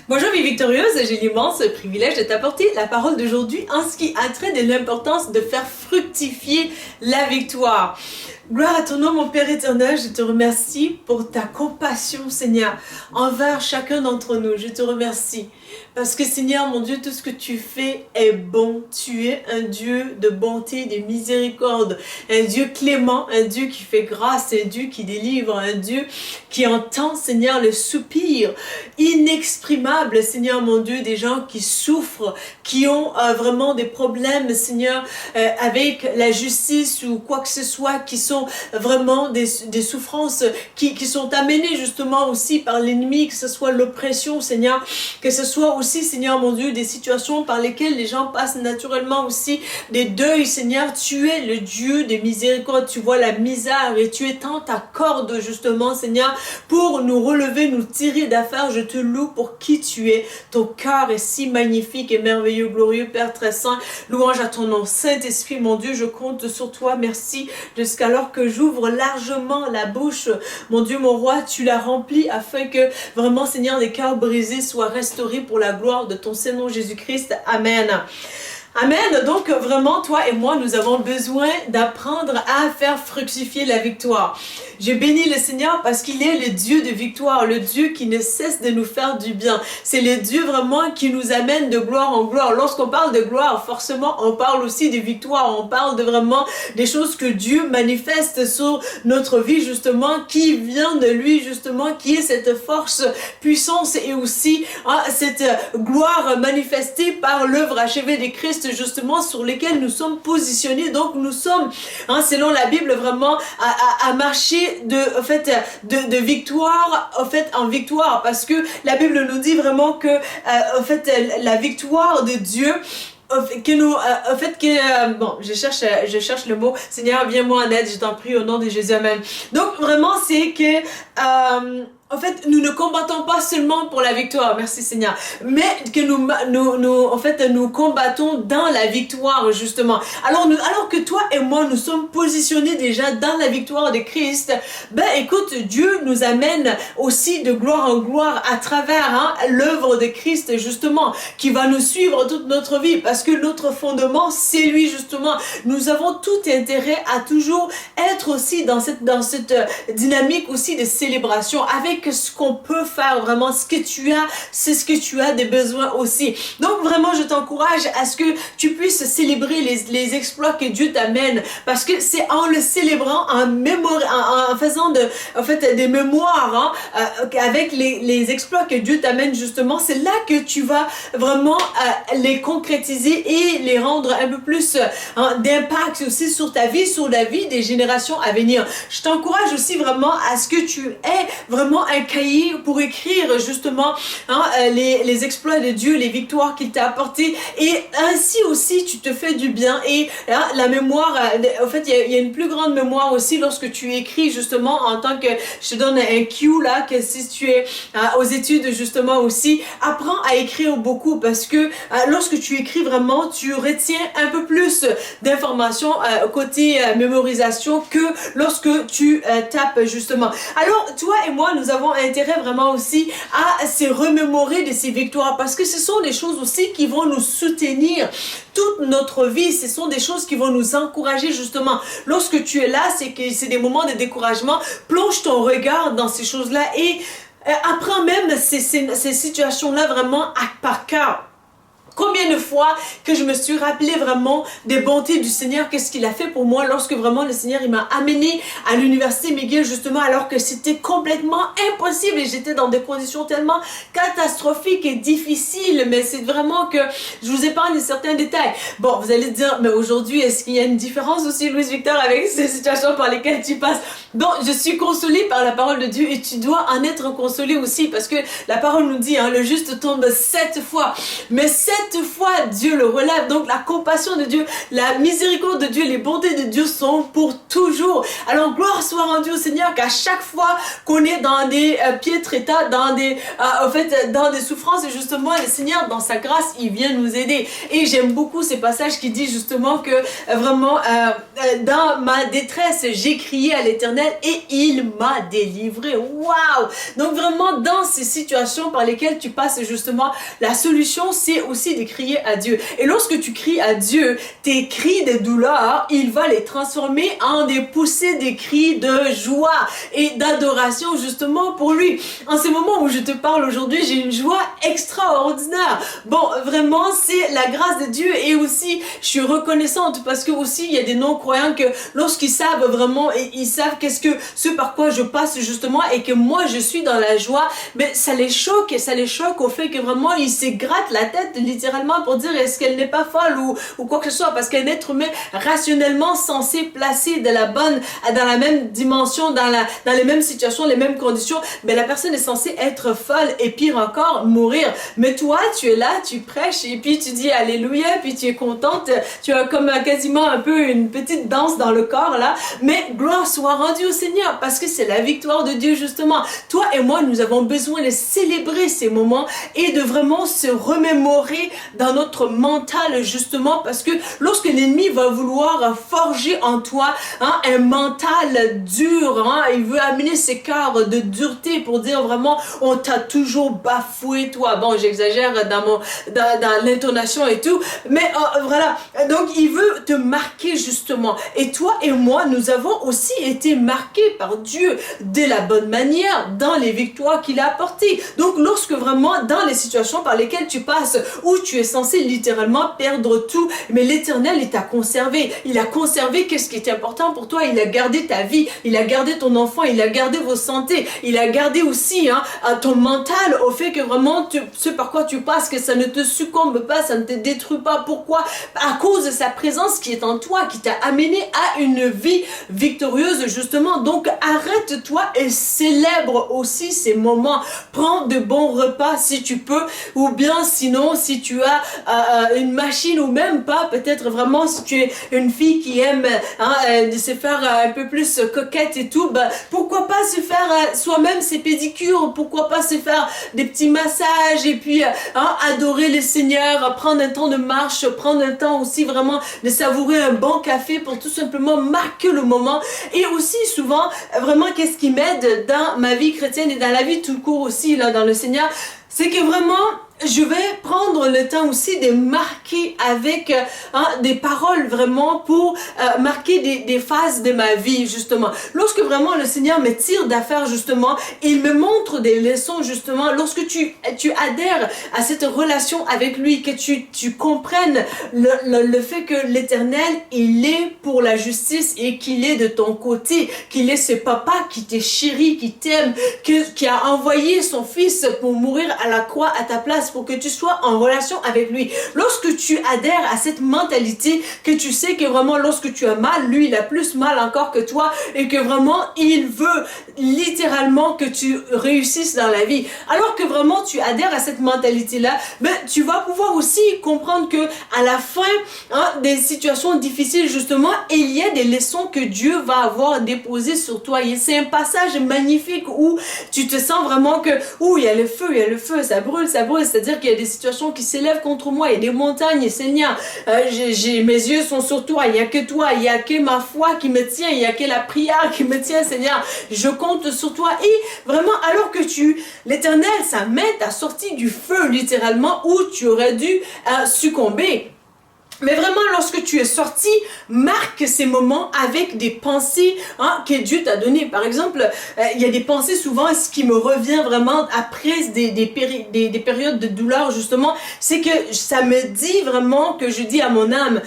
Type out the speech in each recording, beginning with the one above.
Bonjour vie victorieuse, j'ai l'immense privilège de t'apporter la parole d'aujourd'hui en ce qui a trait de l'importance de faire fructifier la victoire. Gloire à ton nom, mon Père éternel, je te remercie pour ta compassion, Seigneur, envers chacun d'entre nous. Je te remercie parce que, Seigneur, mon Dieu, tout ce que tu fais est bon. Tu es un Dieu de bonté, de miséricorde, un Dieu clément, un Dieu qui fait grâce, un Dieu qui délivre, un Dieu qui entend, Seigneur, le soupir inexprimable, Seigneur, mon Dieu, des gens qui souffrent, qui ont vraiment des problèmes, Seigneur, avec la justice ou quoi que ce soit, qui sont vraiment des souffrances qui sont amenées justement aussi par l'ennemi, que ce soit l'oppression, Seigneur, que ce soit aussi, Seigneur mon Dieu, des situations par lesquelles les gens passent naturellement aussi des deuils, Seigneur. Tu es le Dieu des miséricordes, tu vois la misère et tu étends ta corde justement, Seigneur, pour nous relever, nous tirer d'affaire. Je te loue pour qui tu es. Ton cœur est si magnifique et merveilleux, glorieux, Père très saint. Louange à ton nom, Saint-Esprit, mon Dieu, je compte sur toi. Merci jusqu'alors que j'ouvre largement la bouche. Mon Dieu, mon roi, tu l'as rempli afin que vraiment, Seigneur, les cœurs brisés soient restaurés pour la gloire de ton Saint-Nom Jésus-Christ. Amen. Amen. Donc vraiment, toi et moi, nous avons besoin d'apprendre à faire fructifier la victoire. Je bénis le Seigneur parce qu'il est le Dieu de victoire, le Dieu qui ne cesse de nous faire du bien. C'est le Dieu vraiment qui nous amène de gloire en gloire. Lorsqu'on parle de gloire, forcément, on parle aussi de victoire. On parle de vraiment des choses que Dieu manifeste sur notre vie, justement, qui vient de lui, justement, qui est cette force, puissance et aussi cette gloire manifestée par l'œuvre achevée de Christ, justement, sur lesquels nous sommes positionnés. Donc nous sommes, selon la Bible, vraiment à marcher de victoire en victoire, parce que la Bible nous dit vraiment que la victoire de Dieu bon, je cherche le mot. Seigneur, viens-moi en aide, je t'en prie au nom de Jésus, amen. Donc vraiment, c'est que nous ne combattons pas seulement pour la victoire, merci Seigneur, mais que nous combattons dans la victoire, justement. Alors que toi et moi, nous sommes positionnés déjà dans la victoire de Christ, écoute, Dieu nous amène aussi de gloire en gloire à travers l'œuvre de Christ, justement, qui va nous suivre toute notre vie, parce que notre fondement, c'est lui, justement. Nous avons tout intérêt à toujours être aussi dans cette dynamique aussi de célébration, avec ce qu'on peut faire, vraiment ce que tu as, c'est ce que tu as des besoins aussi. Donc vraiment, je t'encourage à ce que tu puisses célébrer les exploits que Dieu t'amène, parce que c'est en le célébrant, en faisant des mémoires avec les exploits que Dieu t'amène, justement, c'est là que tu vas vraiment les concrétiser et les rendre un peu plus d'impact aussi sur ta vie, sur la vie des générations à venir. Je t'encourage aussi vraiment à ce que tu aies vraiment un cahier pour écrire justement les exploits de Dieu, les victoires qu'il t'a apportées, et ainsi aussi tu te fais du bien. Et la mémoire, il y a une plus grande mémoire aussi lorsque tu écris, justement, en tant que, je te donne un cue là, que si tu es aux études, justement, aussi, apprends à écrire beaucoup, parce que lorsque tu écris vraiment, tu retiens un peu plus d'informations côté mémorisation que lorsque tu tapes, justement. Alors toi et moi, nous avons intérêt vraiment aussi à se remémorer de ces victoires, parce que ce sont des choses aussi qui vont nous soutenir toute notre vie. Ce sont des choses qui vont nous encourager, justement. Lorsque tu es là, c'est que c'est des moments de découragement. Plonge ton regard dans ces choses-là et apprends même ces situations-là vraiment par cœur. Combien de fois que je me suis rappelé vraiment des bontés du Seigneur, qu'est-ce qu'il a fait pour moi lorsque vraiment le Seigneur il m'a amené à l'université McGill, justement, alors que c'était complètement impossible et j'étais dans des conditions tellement catastrophiques et difficiles. Mais c'est vraiment que je vous épargne certains détails. Bon, vous allez dire, mais aujourd'hui, est-ce qu'il y a une différence aussi, Louise Victor, avec ces situations par lesquelles tu passes? Donc, je suis consolée par la parole de Dieu et tu dois en être consolé aussi, parce que la parole nous dit, le juste tombe 7 fois, mais 7 cette fois Dieu le relève. Donc la compassion de Dieu, la miséricorde de Dieu, les bontés de Dieu sont pour toujours. Alors gloire soit rendue au Seigneur qu'à chaque fois qu'on est dans des piètres états, dans des souffrances, et justement le Seigneur dans sa grâce, il vient nous aider. Et j'aime beaucoup ces passages qui disent justement que vraiment dans ma détresse, j'ai crié à l'Éternel et il m'a délivré. Waouh! Donc vraiment dans ces situations par lesquelles tu passes, justement, la solution c'est aussi de crier à Dieu. Et lorsque tu cries à Dieu, tes cris de douleur, il va les transformer en des poussées, des cris de joie et d'adoration justement pour lui. En ce moment où je te parle aujourd'hui, j'ai une joie extraordinaire. Bon, vraiment, c'est la grâce de Dieu, et aussi, je suis reconnaissante parce que aussi, il y a des non-croyants que lorsqu'ils savent vraiment, et ils savent ce par quoi je passe justement, et que moi, je suis dans la joie, mais ça les choque, et ça les choque au fait que vraiment, ils se grattent la tête littéralement pour dire est-ce qu'elle n'est pas folle ou quoi que ce soit, parce qu'un être humain rationnellement censé placer dans la même dimension, dans les mêmes situations, les mêmes conditions, mais la personne est censée être folle et pire encore, mourir. Mais toi, tu es là, tu prêches et puis tu dis alléluia, puis tu es contente, tu as comme quasiment un peu une petite danse dans le corps là, mais gloire soit rendue au Seigneur parce que c'est la victoire de Dieu justement. Toi et moi, nous avons besoin de célébrer ces moments et de vraiment se remémorer dans notre mental justement, parce que lorsque l'ennemi va vouloir forger en toi un mental dur, il veut amener ses cœurs de dureté pour dire vraiment on t'a toujours bafoué toi. Bon, j'exagère dans l'intonation et tout, mais voilà. Donc il veut te marquer justement. Et toi et moi, nous avons aussi été marqués par Dieu de la bonne manière dans les victoires qu'il a apportées. Donc lorsque vraiment dans les situations par lesquelles tu passes, où tu es censé littéralement perdre tout, mais l'Éternel il t'a conservé. Il a conservé qu'est-ce qui était important pour toi. Il a gardé ta vie, il a gardé ton enfant, il a gardé vos santé, il a gardé aussi ton mental au fait que vraiment ce par quoi tu passes, que ça ne te succombe pas, ça ne te détruit pas. Pourquoi? À cause de sa présence qui est en toi, qui t'a amené à une vie victorieuse justement. Donc arrête-toi et célèbre aussi ces moments. Prends de bons repas si tu peux, ou bien sinon si tu as une machine, ou même pas, peut-être vraiment si tu es une fille qui aime de se faire un peu plus coquette et tout, pourquoi pas se faire soi-même ses pédicures, pourquoi pas se faire des petits massages et puis adorer le Seigneur, prendre un temps de marche, prendre un temps aussi vraiment de savourer un bon café pour tout simplement marquer le moment. Et aussi souvent, vraiment qu'est-ce qui m'aide dans ma vie chrétienne et dans la vie tout court aussi là dans le Seigneur, c'est que vraiment je vais prendre le temps aussi de marquer avec des paroles vraiment pour marquer des phases de ma vie justement. Lorsque vraiment le Seigneur me tire d'affaire justement, il me montre des leçons justement. Lorsque tu adhères à cette relation avec lui, que tu comprennes le fait que l'Éternel il est pour la justice et qu'il est de ton côté, qu'il est ce papa qui te chérit, qui t'aime, qui a envoyé son fils pour mourir à la croix à ta place, pour que tu sois en relation avec lui. Lorsque tu adhères à cette mentalité, que tu sais que vraiment lorsque tu as mal, lui il a plus mal encore que toi, et que vraiment il veut littéralement que tu réussisses dans la vie, alors que vraiment tu adhères à cette mentalité là, tu vas pouvoir aussi comprendre que à la fin des situations difficiles justement, il y a des leçons que Dieu va avoir déposées sur toi. Et c'est un passage magnifique où tu te sens vraiment que il y a le feu, ça brûle, c'est-à-dire qu'il y a des situations qui s'élèvent contre moi, il y a des montagnes, Seigneur, mes yeux sont sur toi, il n'y a que toi, il n'y a que ma foi qui me tient, il n'y a que la prière qui me tient, Seigneur, je compte sur toi. Et vraiment, alors que l'Éternel, sa main t'a sorti du feu, littéralement, où tu aurais dû succomber. Mais vraiment, lorsque tu es sorti, marque ces moments avec des pensées que Dieu t'a données. Par exemple, il y a des pensées souvent, ce qui me revient vraiment après des périodes de douleur, justement, c'est que ça me dit vraiment que je dis à mon âme,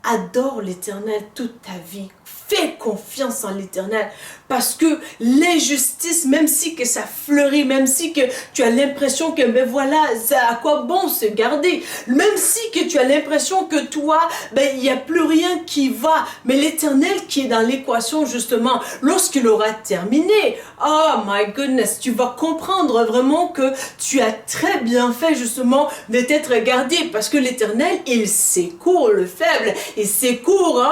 adore l'Éternel toute ta vie. Fais confiance en l'Éternel parce que l'injustice, même si que ça fleurit, même si que tu as l'impression que ben voilà, à quoi bon se garder, même si que tu as l'impression que toi, ben il n'y a plus rien qui va, mais l'Éternel qui est dans l'équation justement, lorsqu'il aura terminé, oh my goodness, tu vas comprendre vraiment que tu as très bien fait justement de t'être gardé parce que l'Éternel, il secourt le faible, il secourt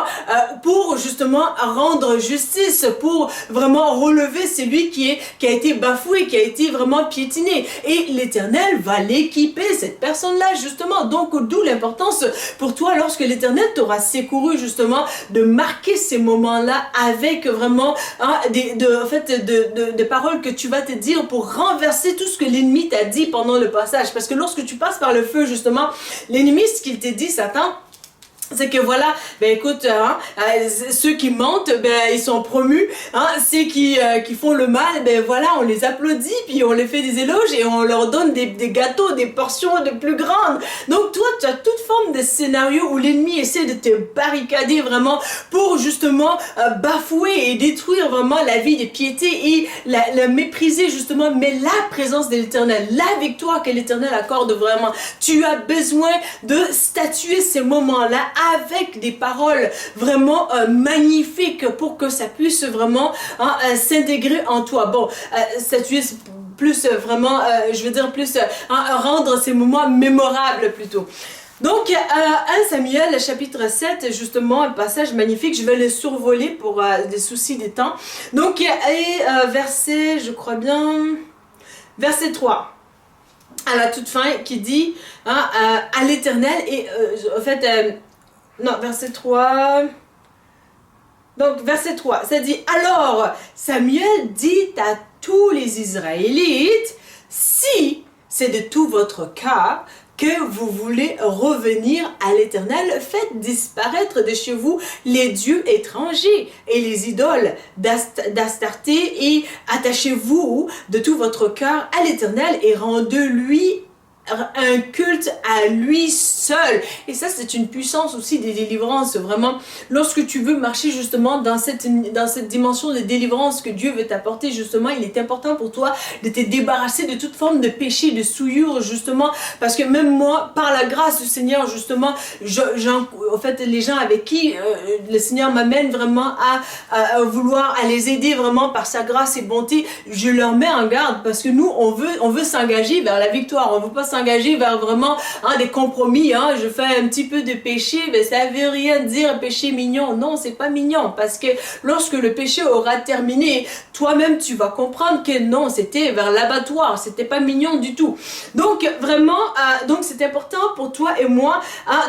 pour justement rendre justice, pour vraiment relever celui qui a été bafoué, qui a été vraiment piétiné. Et l'Éternel va l'équiper, cette personne-là, justement. Donc, d'où l'importance pour toi, lorsque l'Éternel t'aura secouru, justement, de marquer ces moments-là avec vraiment des paroles que tu vas te dire pour renverser tout ce que l'ennemi t'a dit pendant le passage. Parce que lorsque tu passes par le feu, justement, l'ennemi, ce qu'il te dit, Satan, c'est que voilà, ben écoute, ceux qui mentent, ben ils sont promus, ceux qui font le mal, ben voilà, on les applaudit, puis on les fait des éloges et on leur donne des gâteaux, des portions de plus grandes. Donc toi, tu as toute forme de scénario où l'ennemi essaie de te barricader vraiment pour justement bafouer et détruire vraiment la vie de piété et la mépriser justement, mais la présence de l'Éternel, la victoire que l'Éternel accorde vraiment, tu as besoin de statuer ces moments-là avec des paroles vraiment magnifiques pour que ça puisse vraiment s'intégrer en toi. Bon, statuer plus vraiment, je veux dire plus, rendre ces moments mémorables plutôt. Donc, 1 Samuel, chapitre 7, justement, un passage magnifique, je vais le survoler pour des soucis des temps. Donc, verset, je crois bien, verset 3. À la toute fin, qui dit à l'Éternel, et en fait, non, verset 3. Donc, verset 3, ça dit, alors Samuel dit à tous les Israélites, si c'est de tout votre cœur que vous voulez revenir à l'Éternel, faites disparaître de chez vous les dieux étrangers et les idoles d'Astarté et attachez-vous de tout votre cœur à l'Éternel et rendez-lui un culte à lui seul. Et ça, c'est une puissance aussi des délivrances. Vraiment, lorsque tu veux marcher justement dans cette dimension de délivrance que Dieu veut t'apporter, justement, il est important pour toi de te débarrasser de toute forme de péché, de souillure, justement, parce que même moi, par la grâce du Seigneur, justement, en fait, les gens avec qui le Seigneur m'amène vraiment à vouloir, à les aider vraiment par sa grâce et bonté, je leur mets en garde parce que nous, on veut s'engager vers la victoire. On veut pas s'engager vers vraiment des compromis. Je fais un petit peu de péché, mais ça veut rien dire péché mignon. Non, c'est pas mignon parce que lorsque le péché aura terminé, toi-même tu vas comprendre que non, c'était vers l'abattoir, c'était pas mignon du tout. Donc vraiment, donc c'est important pour toi et moi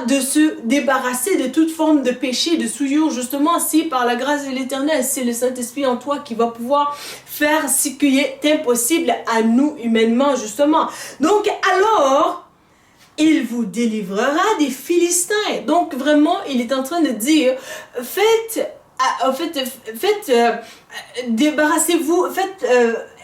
de se débarrasser de toute forme de péché, de souillure, justement si par la grâce de l'Éternel, c'est le Saint-Esprit en toi qui va pouvoir faire ce qui est impossible à nous humainement, justement. Donc alors, il vous délivrera des Philistins. Donc vraiment, il est en train de dire, débarrassez-vous, faites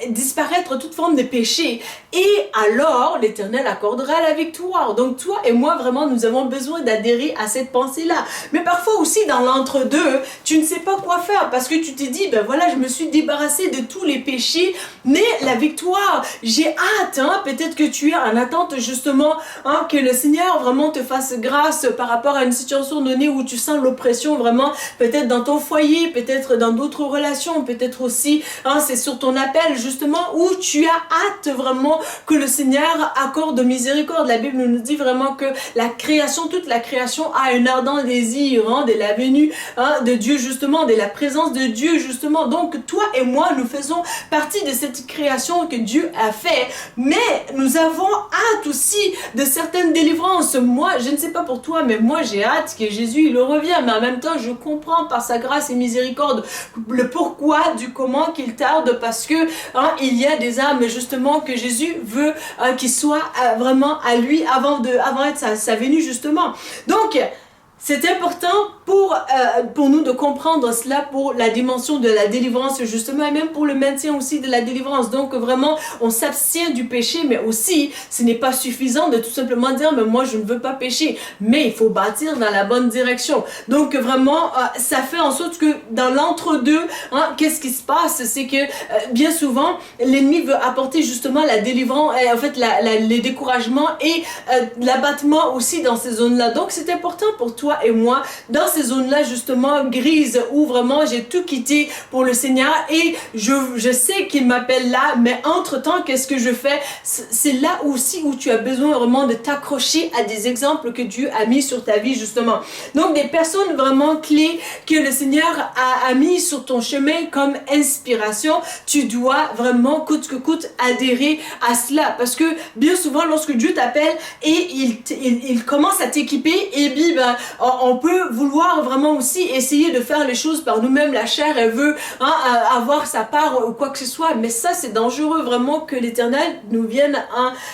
disparaître toute forme de péché et alors l'Éternel accordera la victoire. Donc toi et moi vraiment nous avons besoin d'adhérer à cette pensée-là. Mais parfois aussi dans l'entre-deux, tu ne sais pas quoi faire parce que tu te dis, ben voilà, je me suis débarrassé de tous les péchés, mais la victoire, j'ai hâte, peut-être que tu es en attente justement que le Seigneur vraiment te fasse grâce par rapport à une situation donnée où tu sens l'oppression vraiment, peut-être dans ton foyer, peut-être dans d'autres relations, peut-être aussi c'est sur ton appel justement où tu as hâte vraiment que le Seigneur accorde miséricorde. La Bible nous dit vraiment que la création, toute la création a un ardent désir de la venue de Dieu justement, de la présence de Dieu justement. Donc toi et moi, nous faisons partie de cette création que Dieu a fait, mais nous avons hâte aussi de certaines délivrances. Moi, je ne sais pas pour toi, mais moi j'ai hâte que Jésus il revient, mais en même temps je comprends par sa grâce et miséricorde le pourquoi du comment qu'il tarde, parce que il y a des âmes justement que Jésus veut qu'ils soient vraiment à lui avant être sa venue justement. Donc c'est important pour nous de comprendre cela, pour la dimension de la délivrance justement, et même pour le maintien aussi de la délivrance. Donc vraiment, on s'abstient du péché, mais aussi, ce n'est pas suffisant de tout simplement dire, mais moi je ne veux pas pécher, mais il faut bâtir dans la bonne direction. Donc vraiment, ça fait en sorte que dans l'entre-deux, hein, qu'est-ce qui se passe? C'est que bien souvent, l'ennemi veut apporter justement la délivrance, en fait les découragements et l'abattement aussi dans ces zones-là. Donc c'est important pour toi et moi, dans ces zones-là justement grises, où vraiment j'ai tout quitté pour le Seigneur et je sais qu'il m'appelle là, mais entre-temps, qu'est-ce que je fais? C'est là aussi où tu as besoin vraiment de t'accrocher à des exemples que Dieu a mis sur ta vie justement. Donc des personnes vraiment clés que le Seigneur a mis sur ton chemin comme inspiration, tu dois vraiment coûte que coûte adhérer à cela, parce que bien souvent lorsque Dieu t'appelle et il commence à t'équiper, et puis ben, on peut vouloir vraiment aussi essayer de faire les choses par nous-mêmes. La chair, elle veut avoir sa part ou quoi que ce soit, mais ça c'est dangereux. Vraiment que l'Éternel nous vienne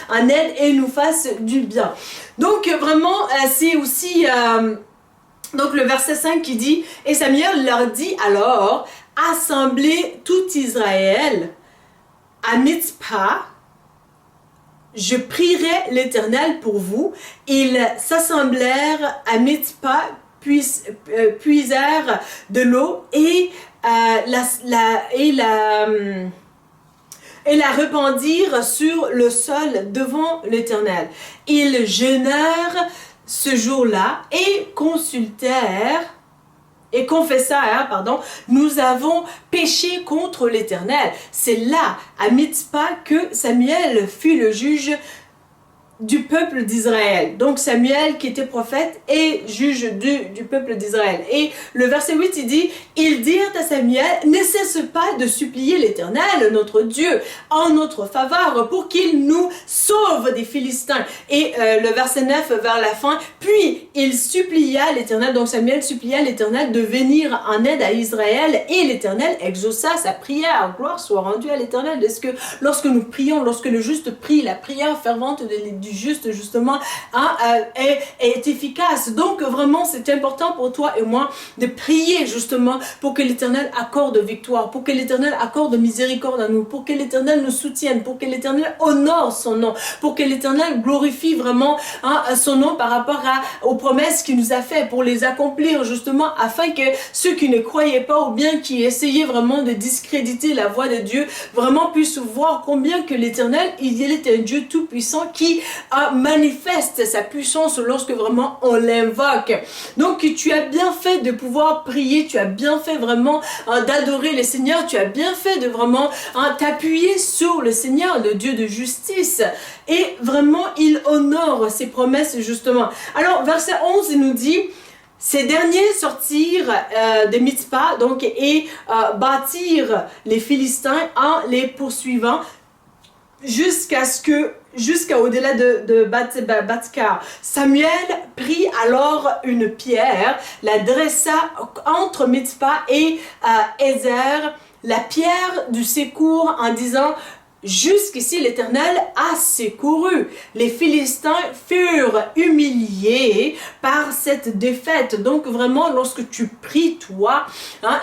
en aide et nous fasse du bien. Donc vraiment c'est aussi donc le verset 5 qui dit: et Samuel leur dit alors, assemblez tout Israël à Mitzpah, je prierai l'Éternel pour vous. Ils s'assemblèrent à Mitzpah, puisèrent de l'eau et la répandirent sur le sol devant l'Éternel. Ils jeûnèrent ce jour-là et confessèrent, nous avons péché contre l'Éternel. C'est là, à Mitzpah, que Samuel fut le juge du peuple d'Israël. Donc Samuel qui était prophète et juge du peuple d'Israël. Et le verset 8 il dit: ils dirent à Samuel, ne cesse pas de supplier l'Éternel notre Dieu en notre faveur pour qu'il nous sauve des Philistins. Et le verset 9 vers la fin, puis il supplia l'Éternel, donc Samuel supplia l'Éternel de venir en aide à Israël, et l'Éternel exauça sa prière. Gloire soit rendue à l'Éternel. Est-ce que lorsque nous prions, lorsque le juste prie, la prière fervente du juste justement est efficace. Donc vraiment c'est important pour toi et moi de prier justement pour que l'Éternel accorde victoire, pour que l'Éternel accorde miséricorde à nous, pour que l'Éternel nous soutienne, pour que l'Éternel honore son nom, pour que l'Éternel glorifie vraiment son nom par rapport aux promesses qu'il nous a fait, pour les accomplir justement, afin que ceux qui ne croyaient pas ou bien qui essayaient vraiment de discréditer la voix de Dieu vraiment puissent voir combien que l'Éternel, il est un Dieu tout puissant qui manifeste sa puissance lorsque vraiment on l'invoque. Donc tu as bien fait de pouvoir prier, tu as bien fait vraiment d'adorer le Seigneur, tu as bien fait de vraiment t'appuyer sur le Seigneur, le Dieu de justice, et vraiment il honore ses promesses justement. Alors verset 11 il nous dit: ces derniers sortirent de Mitzpah donc, et bâtirent les Philistins en les poursuivant jusqu'à au-delà de Batkar. Samuel prit alors une pierre, la dressa entre Mitzpah et Ezer, la pierre du secours, en disant: jusqu'ici l'Éternel a secouru. Les Philistins furent humiliés par cette défaite. Donc vraiment, lorsque tu pries, toi,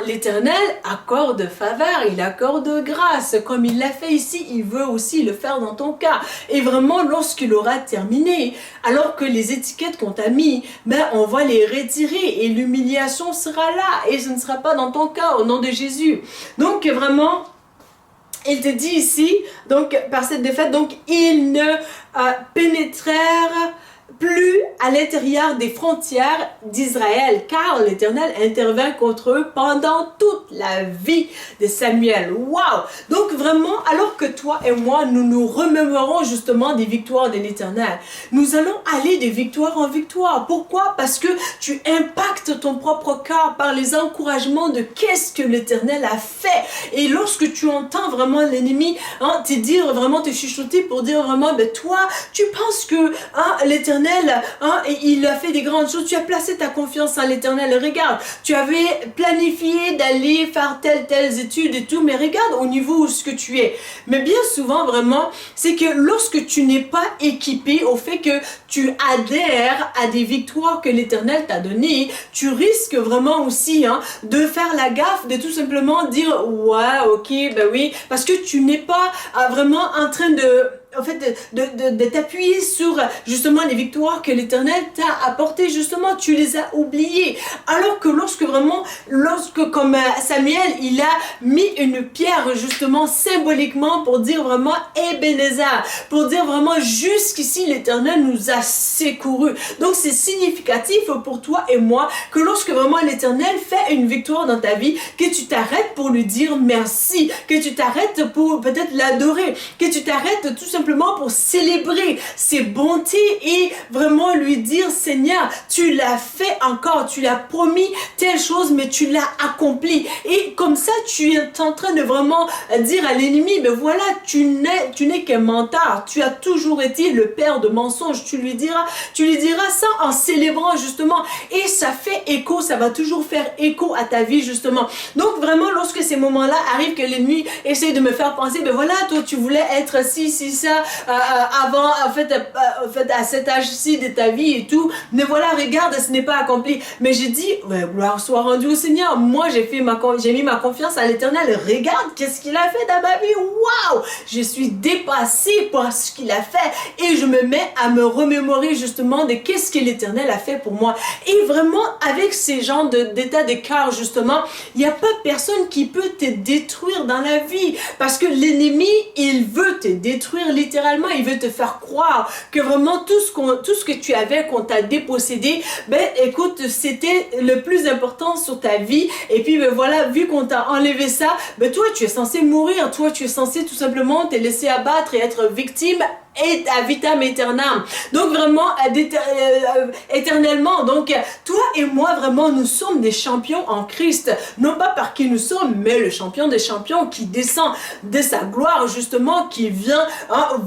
l'Éternel accorde faveur, il accorde grâce. Comme il l'a fait ici, il veut aussi le faire dans ton cas. Et vraiment, lorsqu'il aura terminé, alors que les étiquettes qu'on t'a mis, on va les retirer et l'humiliation sera là. Et ce ne sera pas dans ton cas, au nom de Jésus. Donc vraiment, il te dit ici, donc par cette défaite, donc ils ne pénétrèrent plus à l'intérieur des frontières d'Israël, car l'Éternel intervint contre eux pendant toute la vie de Samuel. Waouh! Donc vraiment, alors que toi et moi, nous nous remémorons justement des victoires de l'Éternel, nous allons aller de victoire en victoire. Pourquoi? Parce que tu impactes ton propre cœur par les encouragements de qu'est-ce que l'Éternel a fait. Et lorsque tu entends vraiment l'ennemi te dire, vraiment te chuchoter pour dire vraiment, toi, tu penses que l'Éternel l'Éternel, hein, et il a fait des grandes choses. Tu as placé ta confiance en l'Éternel. Regarde, tu avais planifié d'aller faire telles études et tout, mais regarde au niveau où ce que tu es. Mais bien souvent, vraiment, c'est que lorsque tu n'es pas équipé au fait que tu adhères à des victoires que l'Éternel t'a données, tu risques vraiment aussi, hein, de faire la gaffe, de tout simplement dire « ouais, ok, ben oui », parce que tu n'es pas vraiment en train de t'appuyer sur justement les victoires que l'Éternel t'a apportées. Justement, tu les as oubliées. Alors que lorsque comme Samuel, il a mis une pierre justement symboliquement pour dire vraiment Ebenezer, pour dire vraiment jusqu'ici l'Éternel nous a secourus. Donc c'est significatif pour toi et moi que lorsque vraiment l'Éternel fait une victoire dans ta vie, que tu t'arrêtes pour lui dire merci, que tu t'arrêtes pour peut-être l'adorer, que tu t'arrêtes tout simplement pour célébrer ses bontés et vraiment lui dire Seigneur, tu l'as fait encore, tu l'as promis telle chose, mais tu l'as accompli. Et comme ça, tu es en train de vraiment dire à l'ennemi, mais voilà, tu n'es qu'un menteur, tu as toujours été le père de mensonges. Tu lui diras ça en célébrant justement, et ça fait écho, ça va toujours faire écho à ta vie justement. Donc vraiment, lorsque ces moments-là arrivent, que l'ennemi essaie de me faire penser, ben voilà, toi tu voulais être ci, ça, avant, en fait, à cet âge-ci de ta vie et tout, mais voilà, regarde, ce n'est pas accompli. Mais j'ai dit, ouais, gloire soit rendue au Seigneur. Moi, j'ai mis ma confiance à l'Éternel. Regarde, qu'est-ce qu'il a fait dans ma vie. Waouh! Je suis dépassée par ce qu'il a fait et je me mets à me remémorer justement de qu'est-ce que l'Éternel a fait pour moi. Et vraiment, avec ces genres d'état de cœur, justement, il n'y a pas personne qui peut te détruire dans la vie, parce que l'ennemi, il veut te détruire littéralement, il veut te faire croire que vraiment tout ce que tu avais, qu'on t'a dépossédé, ben écoute, c'était le plus important sur ta vie, et puis ben voilà, vu qu'on t'a enlevé ça, ben toi tu es censé mourir, toi tu es censé tout simplement te laisser abattre et être victime et à vitam aeternam. Donc vraiment éternellement. Donc toi et moi vraiment nous sommes des champions en Christ, non pas par qui nous sommes, mais le champion des champions qui descend de sa gloire justement, qui vient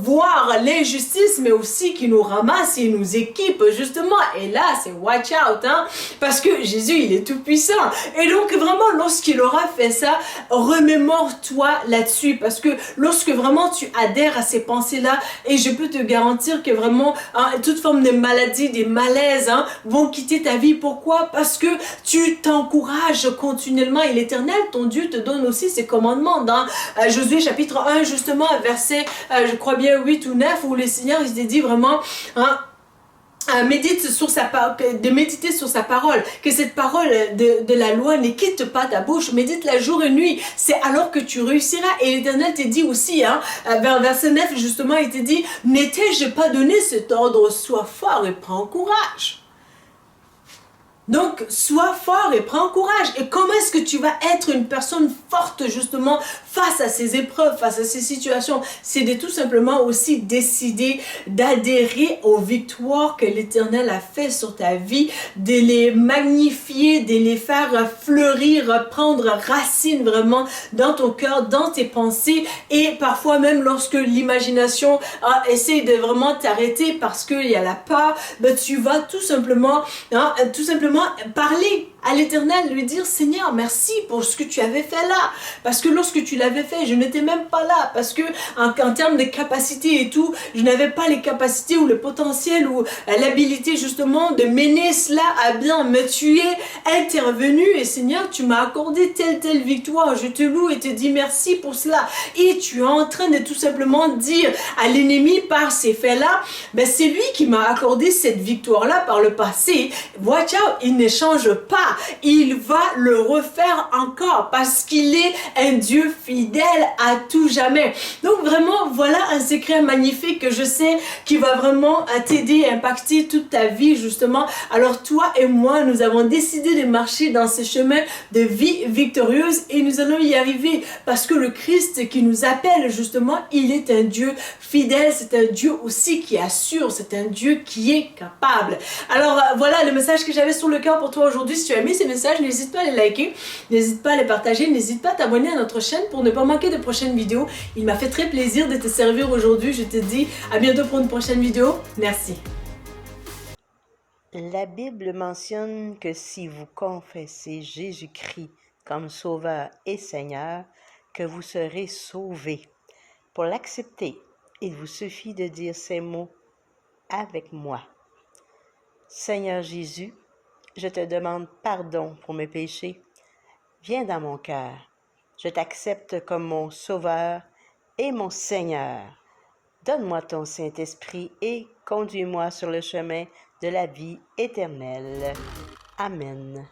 voir l'injustice, mais aussi qui nous ramasse et nous équipe justement. Et là c'est watch out, hein, parce que Jésus il est tout puissant. Et donc vraiment lorsqu'il aura fait ça, remémore-toi là-dessus, parce que lorsque vraiment tu adhères à ces pensées là, et je peux te garantir que vraiment toute forme de maladie, des malaises vont quitter ta vie. Pourquoi? Parce que tu t'encourages continuellement, et l'Éternel ton Dieu te donne aussi ses commandements dans Josué chapitre 1 justement, verset je crois bien 8 ou 9, où le Seigneur il s'est dit vraiment méditer sur sa parole, que cette parole de la loi ne quitte pas ta bouche, médite la jour et nuit, c'est alors que tu réussiras. Et l'Éternel t'a dit aussi, vers verset 9 justement, il t'a dit, n'ai-je pas donné cet ordre, sois fort et prends courage. Donc, sois fort et prends courage. Et comment est-ce que tu vas être une personne forte justement face à ces épreuves, face à ces situations? C'est de tout simplement aussi décider d'adhérer aux victoires que l'Éternel a fait sur ta vie, de les magnifier, de les faire fleurir, prendre racine vraiment dans ton cœur, dans tes pensées. Et parfois même lorsque l'imagination essaie de vraiment t'arrêter parce qu'il y a la peur, ben, tu vas tout simplement parler à l'Éternel, lui dire Seigneur merci pour ce que tu avais fait là, parce que lorsque tu l'avais fait je n'étais même pas là, parce que en termes de capacité et tout, je n'avais pas les capacités ou le potentiel ou l'habilité justement de mener cela à bien, mais tu es intervenu et Seigneur tu m'as accordé telle victoire, je te loue et te dis merci pour cela. Et tu es en train de tout simplement dire à l'ennemi par ces faits là, ben c'est lui qui m'a accordé cette victoire là par le passé, watch out, il ne change pas, il va le refaire encore parce qu'il est un Dieu fidèle à tout jamais. Donc vraiment voilà un secret magnifique que je sais qui va vraiment t'aider à impacter toute ta vie justement. Alors toi et moi nous avons décidé de marcher dans ce chemin de vie victorieuse et nous allons y arriver parce que le Christ qui nous appelle justement, il est un Dieu fidèle, c'est un Dieu aussi qui assure, c'est un Dieu qui est capable. Alors voilà le message que j'avais sur le cœur pour toi aujourd'hui. Si tu as aimé ces messages, n'hésite pas à les liker, n'hésite pas à les partager, n'hésite pas à t'abonner à notre chaîne pour ne pas manquer de prochaines vidéos. Il m'a fait très plaisir de te servir aujourd'hui. Je te dis à bientôt pour une prochaine vidéo. Merci. La Bible mentionne que si vous confessez Jésus-Christ comme Sauveur et Seigneur, que vous serez sauvés. Pour l'accepter, il vous suffit de dire ces mots avec moi. Seigneur Jésus, je te demande pardon pour mes péchés. Viens dans mon cœur. Je t'accepte comme mon Sauveur et mon Seigneur. Donne-moi ton Saint-Esprit et conduis-moi sur le chemin de la vie éternelle. Amen.